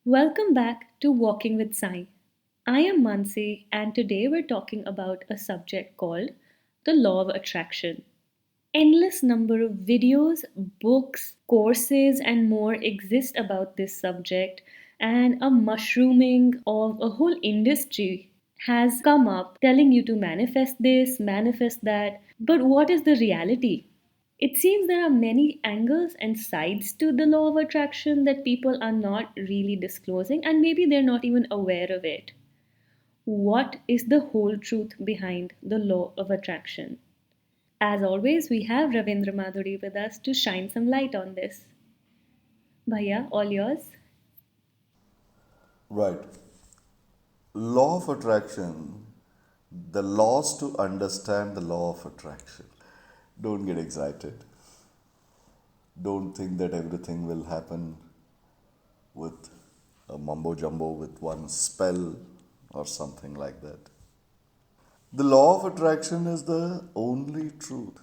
Welcome back to Walking with Sai. I am Mansi, and today we're talking about a subject called the law of attraction. Endless number of videos, books, courses, and more exist about this subject, and a mushrooming of a whole industry has come up telling you to manifest this, manifest that. But what is the reality? It seems there are many angles and sides to the law of attraction that people are not really disclosing, and maybe they're not even aware of it. What is the whole truth behind the law of attraction? As always, we have Ravindra Madhudi with us to shine some light on this. Bhaiya, all yours. Right. Law of attraction, the laws to understand the law of attraction. Don't get excited. Don't think that everything will happen with a mumbo jumbo with one spell or something like that. The law of attraction is the only truth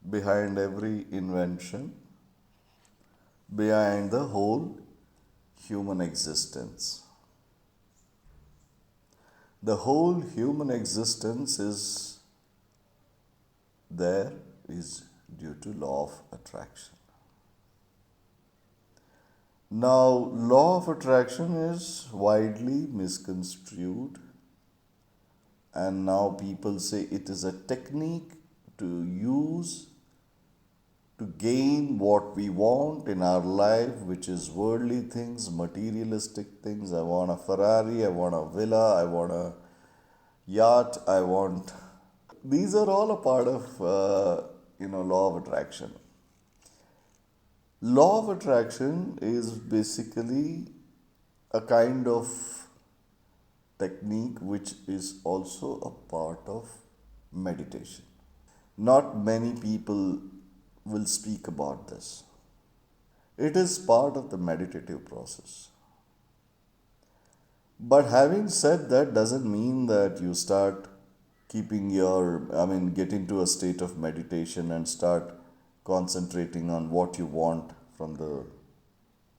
behind every invention, behind the whole human existence. The whole human existence there is due to law of attraction. Now, law of attraction is widely misconstrued, and now people say it is a technique to use to gain what we want in our life, which is worldly things, materialistic things. I want a Ferrari, I want a villa, I want a yacht, I want. These are all a part of law of attraction. Law of attraction is basically a kind of technique which is also a part of meditation. Not many people will speak about this. It is part of the meditative process. But having said that, doesn't mean that you start get into a state of meditation and start concentrating on what you want from the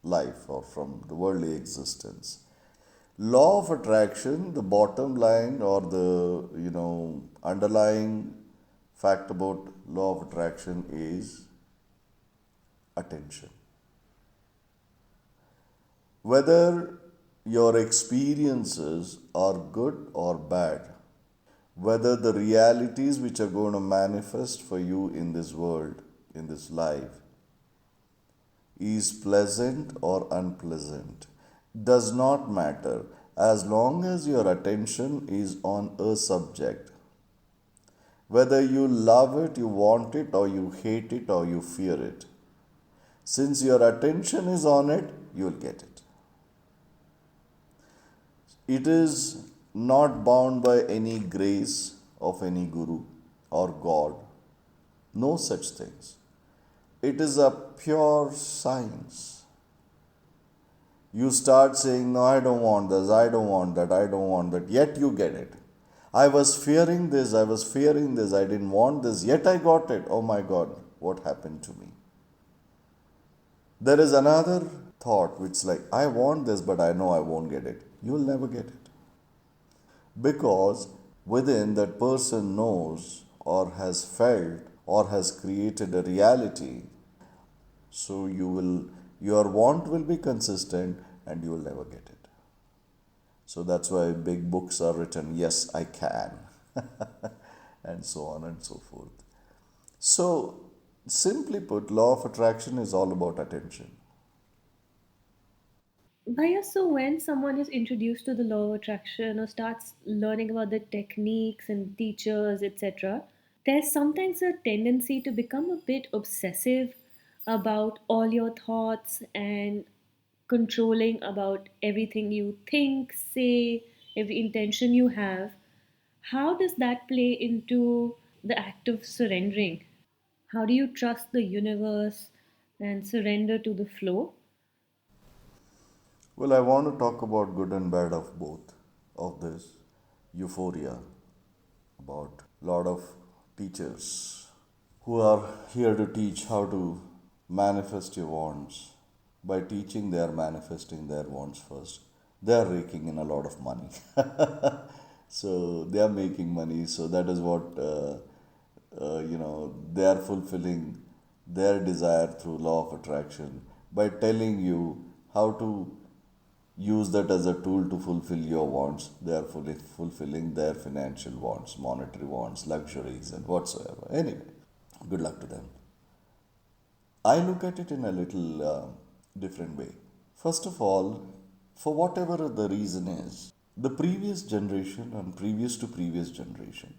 life or from the worldly existence. Law of attraction, the bottom line or the underlying fact about law of attraction is attention. Whether your experiences are good or bad, whether the realities which are going to manifest for you in this world, in this life, is pleasant or unpleasant, does not matter as long as your attention is on a subject. Whether you love it, you want it, or you hate it, or you fear it, since your attention is on it, you will get it. It is not bound by any grace of any guru or God. No such things. It is a pure science. You start saying, no, I don't want this, I don't want that, I don't want that, yet you get it. I was fearing this, I didn't want this, yet I got it. Oh my God, what happened to me? There is another thought which like, I want this, but I know I won't get it. You will never get it. Because within that person knows or has felt or has created a reality. So your want will be consistent and you will never get it. So that's why big books are written, yes, I can, and so on and so forth. So, simply put, law of attraction is all about attention. Bhaiya, so when someone is introduced to the law of attraction or starts learning about the techniques and teachers, etc., there's sometimes a tendency to become a bit obsessive about all your thoughts and controlling about everything you think, say, every intention you have. How does that play into the act of surrendering? How do you trust the universe and surrender to the flow? Well, I want to talk about good and bad of both of this euphoria, about a lot of teachers who are here to teach how to manifest your wants. By teaching, they are manifesting their wants first. They are raking in a lot of money. So they are making money. So that is what, they are fulfilling their desire through law of attraction by telling you how to use that as a tool to fulfill your wants. They are fulfilling their financial wants, monetary wants, luxuries, and whatsoever. Anyway, good luck to them. I look at it in a little different way. First of all, for whatever the reason is, the previous generation and previous to previous generation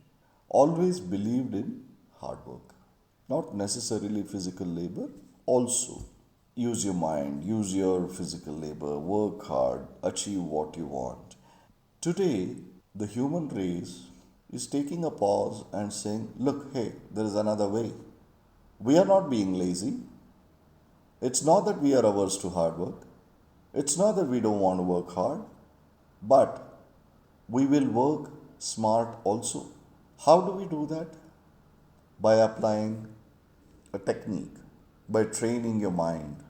always believed in hard work. Not necessarily physical labor, also. Use your mind, use your physical labor, work hard, achieve what you want. Today, the human race is taking a pause and saying, look, hey, there is another way. We are not being lazy. It's not that we are averse to hard work. It's not that we don't want to work hard, but we will work smart also. How do we do that? By applying a technique, by training your mind,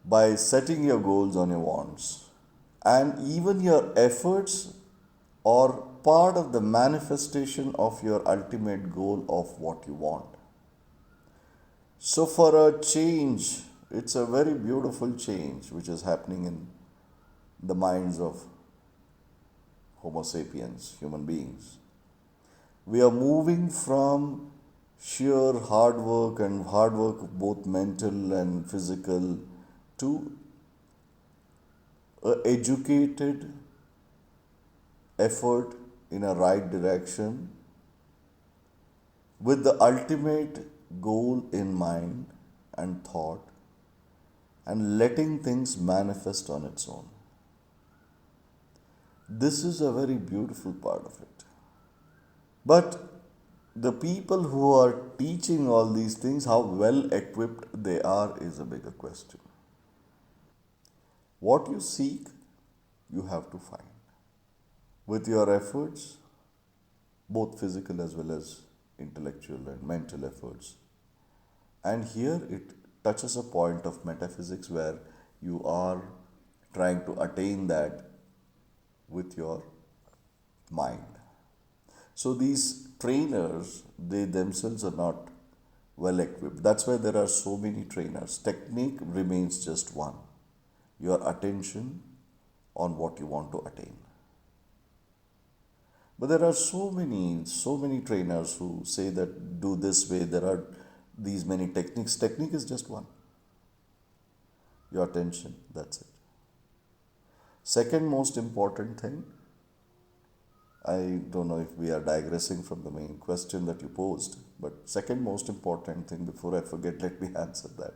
by setting your goals on your wants. And even your efforts are part of the manifestation of your ultimate goal of what you want. So, for a change, it's a very beautiful change which is happening in the minds of Homo sapiens, human beings. We are moving from sheer hard work, both mental and physical, to a educated effort in a right direction with the ultimate goal in mind and thought and letting things manifest on its own. This is a very beautiful part of it. But the people who are teaching all these things, how well equipped they are, is a bigger question. What you seek, you have to find. With your efforts, both physical as well as intellectual and mental efforts. And here it touches a point of metaphysics where you are trying to attain that with your mind. So these trainers, they themselves are not well equipped. That's why there are so many trainers. Technique remains just one, your attention on what you want to attain. But there are so many trainers who say that do this way. There are these many techniques. Technique is just one, your attention, that's it. Second most important thing, I don't know if we are digressing from the main question that you posed, but second most important thing, before I forget, let me answer that.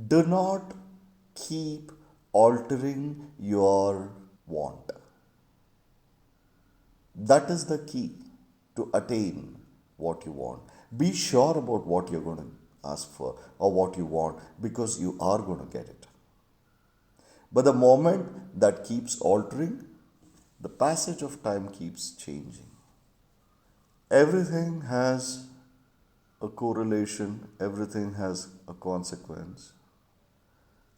Do not keep altering your want. That is the key to attain what you want. Be sure about what you're going to ask for or what you want because you are going to get it. But the moment that keeps altering, the passage of time keeps changing. Everything has a correlation, everything has a consequence.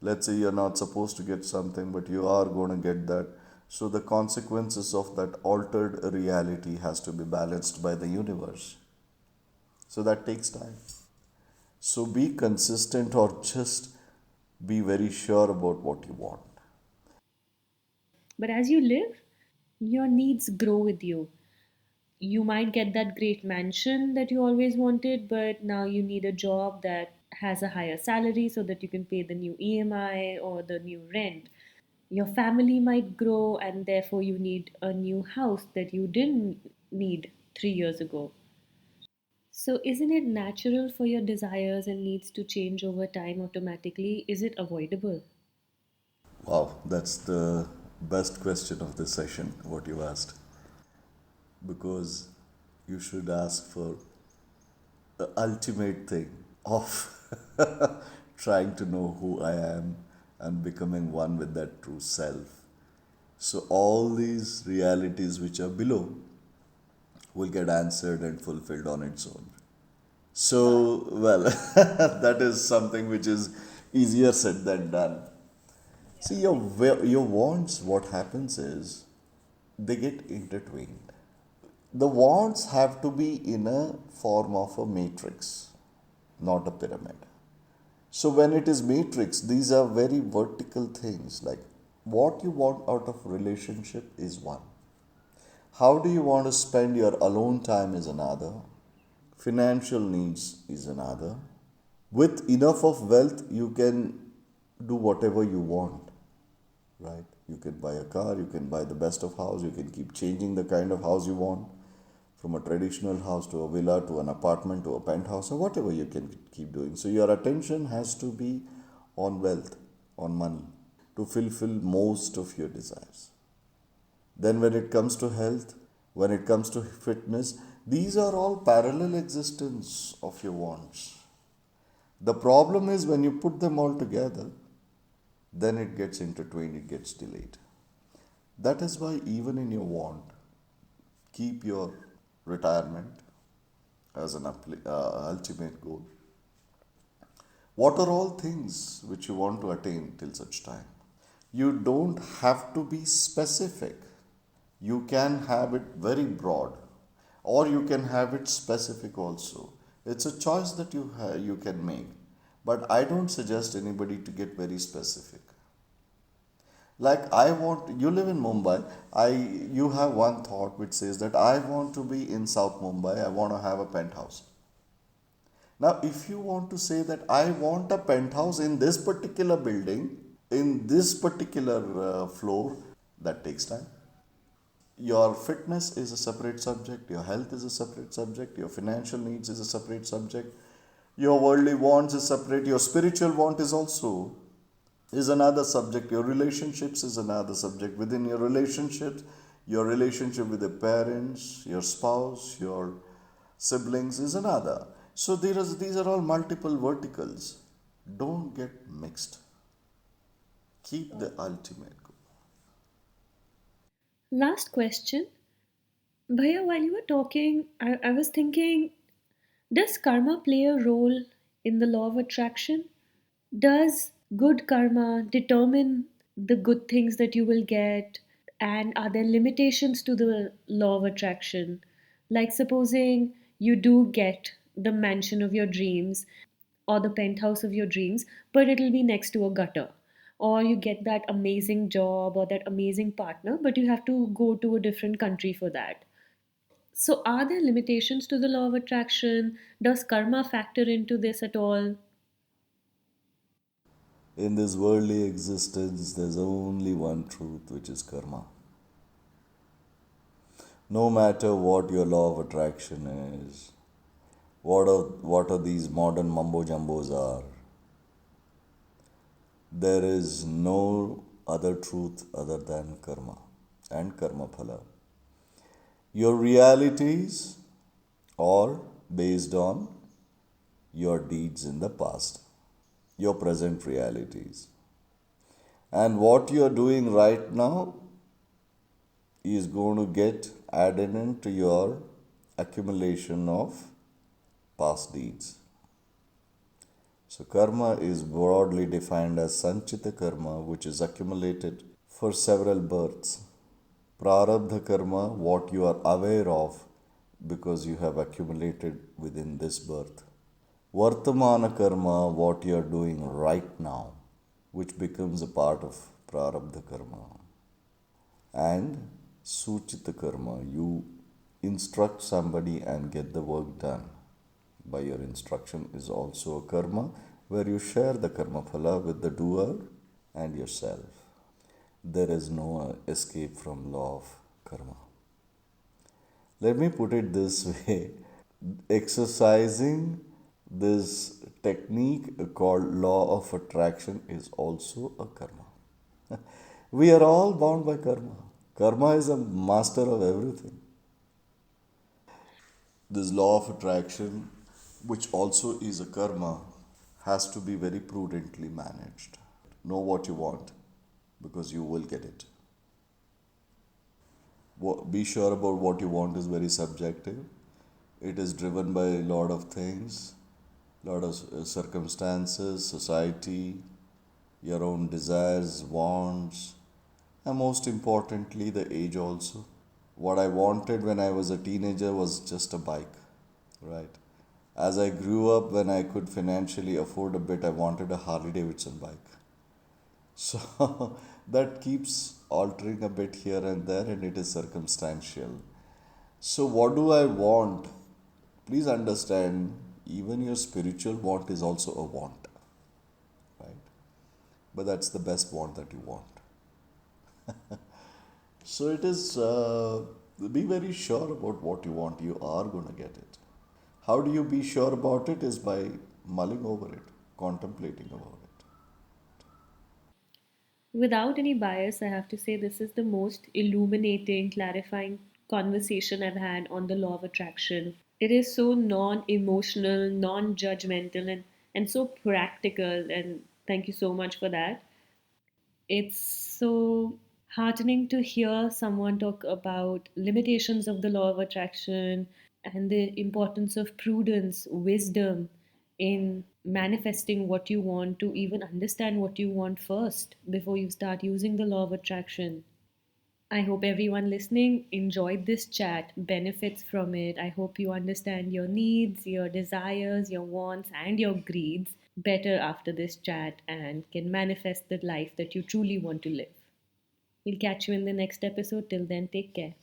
Let's say you're not supposed to get something, but you are going to get that. So the consequences of that altered reality has to be balanced by the universe. So that takes time. So be consistent or just be very sure about what you want. But as you live, your needs grow with you. You might get that great mansion that you always wanted, but now you need a job that has a higher salary so that you can pay the new EMI or the new rent. Your family might grow, and therefore you need a new house that you didn't need 3 years ago. So, isn't it natural for your desires and needs to change over time automatically? Is it avoidable? Wow, that's the best question of this session, what you asked. Because you should ask for the ultimate thing of trying to know who I am and becoming one with that true self. So, all these realities which are below will get answered and fulfilled on its own. So, well, that is something which is Easier said than done. See, your wants, what happens is they get intertwined. The wants have to be in a form of a matrix, not a pyramid. So when it is matrix, these are very vertical things. Like what you want out of relationship is one. How do you want to spend your alone time is another. Financial needs is another. With enough of wealth, you can do whatever you want, right? You can buy a car, you can buy the best of house, you can keep changing the kind of house you want, from a traditional house to a villa to an apartment to a penthouse or whatever you can keep doing. So your attention has to be on wealth, on money, to fulfill most of your desires. Then when it comes to health, when it comes to fitness, these are all parallel existence of your wants. The problem is when you put them all together, then it gets intertwined, it gets delayed. That is why even in your want, keep your retirement as an ultimate goal. What are all things which you want to attain till such time? You don't have to be specific. You can have it very broad, or you can have it specific also. It's a choice that you can make. But I don't suggest anybody to get very specific. Like I want, you live in Mumbai. You have one thought which says that I want to be in South Mumbai. I want to have a penthouse. Now, if you want to say that I want a penthouse in this particular building, in this particular floor, that takes time. Your fitness is a separate subject, your health is a separate subject, your financial needs is a separate subject, your worldly wants is separate, your spiritual want is also is another subject, your relationships is another subject. Within your relationship with the parents, your spouse, your siblings is another. So these are all multiple verticals. Don't get mixed. Keep the ultimate goal. Last question. Bhaiya, while you were talking, I was thinking, does karma play a role in the law of attraction? Does good karma determine the good things that you will get? And are there limitations to the law of attraction? Like, supposing you do get the mansion of your dreams or the penthouse of your dreams, but it'll be next to a gutter. Or you get that amazing job or that amazing partner, but you have to go to a different country for that. So, are there limitations to the law of attraction? Does karma factor into this at all? In this worldly existence, there's only one truth, which is karma. No matter what your law of attraction is, what are these modern mumbo jumbos are, there is no other truth other than karma and karma phala. Your realities are based on your deeds in the past, your present realities. And what you are doing right now is going to get added into your accumulation of past deeds. So, karma is broadly defined as sanchita karma, which is accumulated for several births. Prarabdha karma, what you are aware of because you have accumulated within this birth. Vartamana karma, what you are doing right now, which becomes a part of prarabdha karma. And suchita karma, you instruct somebody and get the work done by your instruction, is also a karma where you share the karma phala with the doer and yourself. There is no escape from law of karma. Let me put it this way: exercising this technique called law of attraction is also a karma. We are all bound by karma. Karma is a master of everything. This law of attraction, which also is a karma, has to be very prudently managed. Know what you want because you will get it. Be sure about what you want is very subjective. It is driven by a lot of things lot of circumstances, society, your own desires, wants, and most importantly, the age also. What I wanted when I was a teenager was just a bike, right? As I grew up, when I could financially afford a bit, I wanted a Harley Davidson bike. So that keeps altering a bit here and there, and it is circumstantial. So, what do I want? Please understand, even your spiritual want is also a want, right? But that's the best want that you want. So, it is be very sure about what you want. You are going to get it. How do you be sure about it? Is by mulling over it, contemplating about it. Without any bias, I have to say this is the most illuminating, clarifying conversation I've had on the law of attraction. It is so non emotional, non judgmental, and so practical. And thank you so much for that. It's so heartening to hear someone talk about limitations of the law of attraction and the importance of prudence, wisdom in manifesting what you want, to even understand what you want first before you start using the law of attraction. I hope everyone listening enjoyed this chat, benefits from it. I hope you understand your needs, your desires, your wants, and your greeds better after this chat and can manifest the life that you truly want to live. We'll catch you in the next episode. Till then, take care.